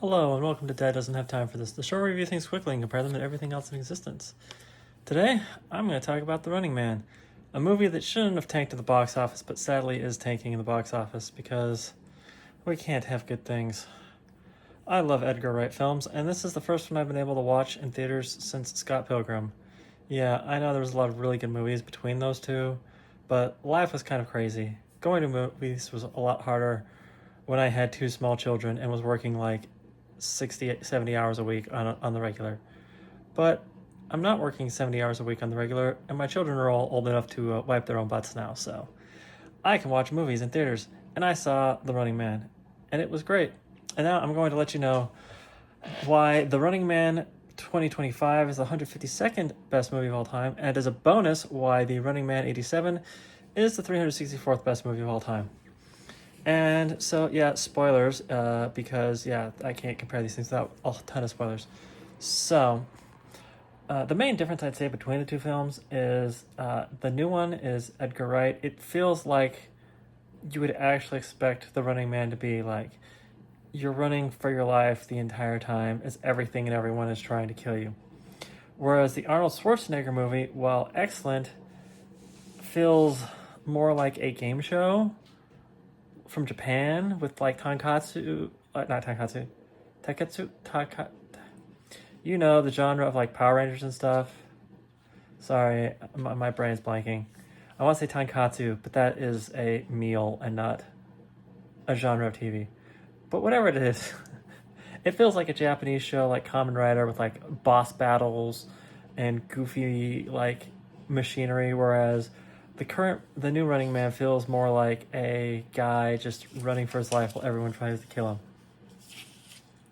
Hello and welcome to Dad Doesn't Have Time for This, the show where we review things quickly and compare them to everything else in existence. Today, I'm going to talk about The Running Man, a movie that shouldn't have tanked at the box office, but sadly is tanking in the box office because we can't have good things. I love Edgar Wright films, and this is the first one I've been able to watch in theaters since Scott Pilgrim. Yeah, I know there was a lot of really good movies between those two, but life was kind of crazy. Going to movies was a lot harder when I had two small children and was working like 60, 70 hours a week on the regular. But I'm not working 70 hours a week on the regular, and my children are all old enough to wipe their own butts now, so I can watch movies in theaters. And I saw The Running Man, and it was great. And now I'm going to let you know why The Running Man 2025 is the 152nd best movie of all time, and as a bonus, why The Running Man 87 is the 364th best movie of all time. And so, yeah, spoilers, because, yeah, I can't compare these things without a ton of spoilers. So, the main difference I'd say between the two films is the new one is Edgar Wright. It feels like you would actually expect The Running Man to be like, you're running for your life the entire time as everything and everyone is trying to kill you. Whereas the Arnold Schwarzenegger movie, while excellent, feels more like a game show from Japan with like tonkatsu, not tonkatsu, taikatsu, you know, the genre of like Power Rangers and stuff. Sorry, my brain's blanking. I want to say tonkatsu, but that is a meal and not a genre of TV. But whatever it is, it feels like a Japanese show like Kamen Rider with like boss battles and goofy like machinery, whereas the new Running Man feels more like a guy just running for his life while everyone tries to kill him.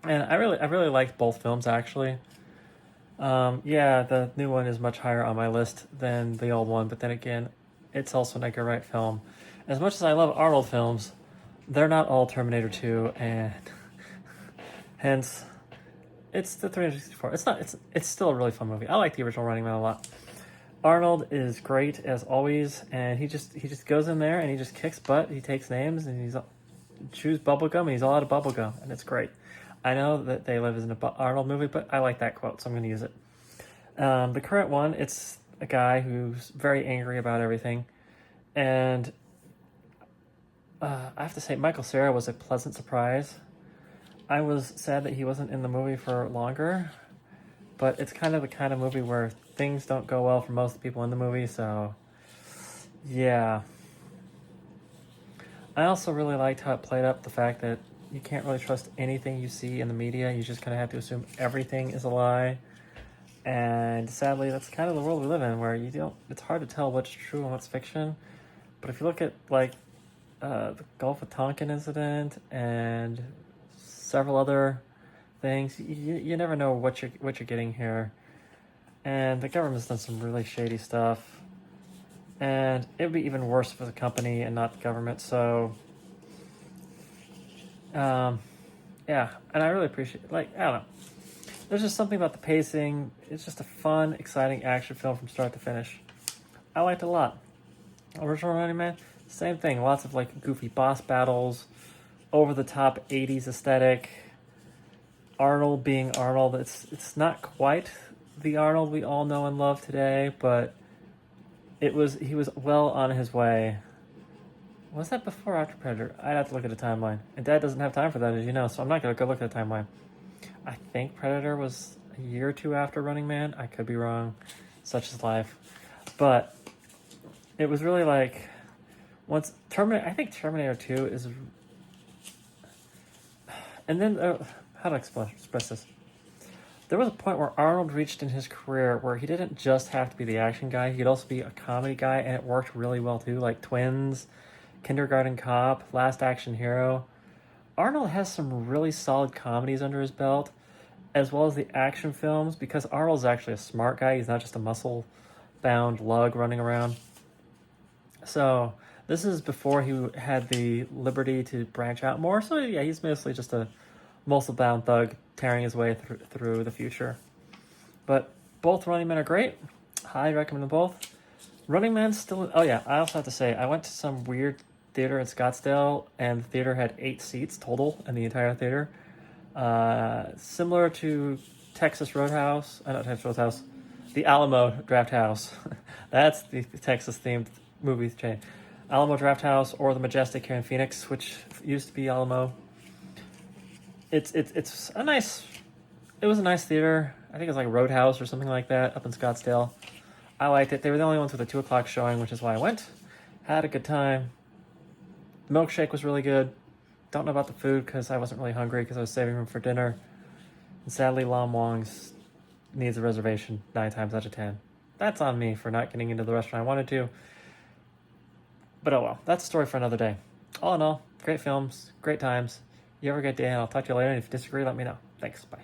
And I really liked both films actually. Yeah, the new one is much higher on my list than the old one, but then again, it's also an Edgar Wright film. As much as I love Arnold films, they're not all Terminator 2, and hence, it's the 364. It's still a really fun movie. I like the original Running Man a lot. Arnold is great as always, and he just goes in there and he just kicks butt. He takes names and he's chews bubblegum and he's all out of bubblegum, and it's great. I know that They Live isn't an Arnold movie, but I like that quote, so I'm going to use it. The current one, it's a guy who's very angry about everything, and I have to say Michael Cera was a pleasant surprise. I was sad that he wasn't in the movie for longer, but it's kind of the kind of movie where things don't go well for most people in the movie, so yeah. I also really liked how it played up the fact that you can't really trust anything you see in the media. You just kind of have to assume everything is a lie. And sadly, that's kind of the world we live in, where it's hard to tell what's true and what's fiction. But if you look at like the Gulf of Tonkin incident and several other things, you never know what you're getting here. And the government's done some really shady stuff, and it would be even worse for the company and not the government. So yeah, and I really appreciate, like, I don't know, there's just something about the pacing. It's just a fun, exciting action film from start to finish. I liked it a lot. Original Running Man, same thing. Lots of like goofy boss battles, over the top 80s aesthetic. Arnold being Arnold. It's not quite the Arnold we all know and love today, but he was well on his way. Was that before or after Predator? I'd have to look at the timeline. And Dad doesn't have time for that, as you know, so I'm not going to go look at the timeline. I think Predator was a year or two after Running Man. I could be wrong. Such is life. But it was really like, I think Terminator 2 is... And then, how to express this? There was a point where Arnold reached in his career where he didn't just have to be the action guy. He could also be a comedy guy, and it worked really well too. Like Twins, Kindergarten Cop, Last Action Hero. Arnold has some really solid comedies under his belt, as well as the action films, because Arnold's actually a smart guy. He's not just a muscle-bound lug running around. So this is before he had the liberty to branch out more. So yeah, he's mostly just a muscle-bound thug tearing his way through the future. But both Running Men are great. Highly recommend them both. Running Man still... Oh yeah, I also have to say, I went to some weird theater in Scottsdale, and the theater had 8 seats total in the entire theater. Similar to Texas Roadhouse, not Texas Roadhouse, the Alamo Draft House. That's the Texas themed movie chain. Alamo Draft House or the Majestic here in Phoenix, which used to be Alamo. It's a nice. It was a nice theater. I think it was like Roadhouse or something like that up in Scottsdale. I liked it. They were the only ones with a 2:00 showing, which is why I went. Had a good time. The milkshake was really good. Don't know about the food because I wasn't really hungry because I was saving them for dinner. And sadly, Lam Wong's needs a reservation 9 times out of 10. That's on me for not getting into the restaurant I wanted to. But oh well, that's a story for another day. All in all, great films, great times. You have a great day, and I'll talk to you later. And if you disagree, let me know. Thanks. Bye.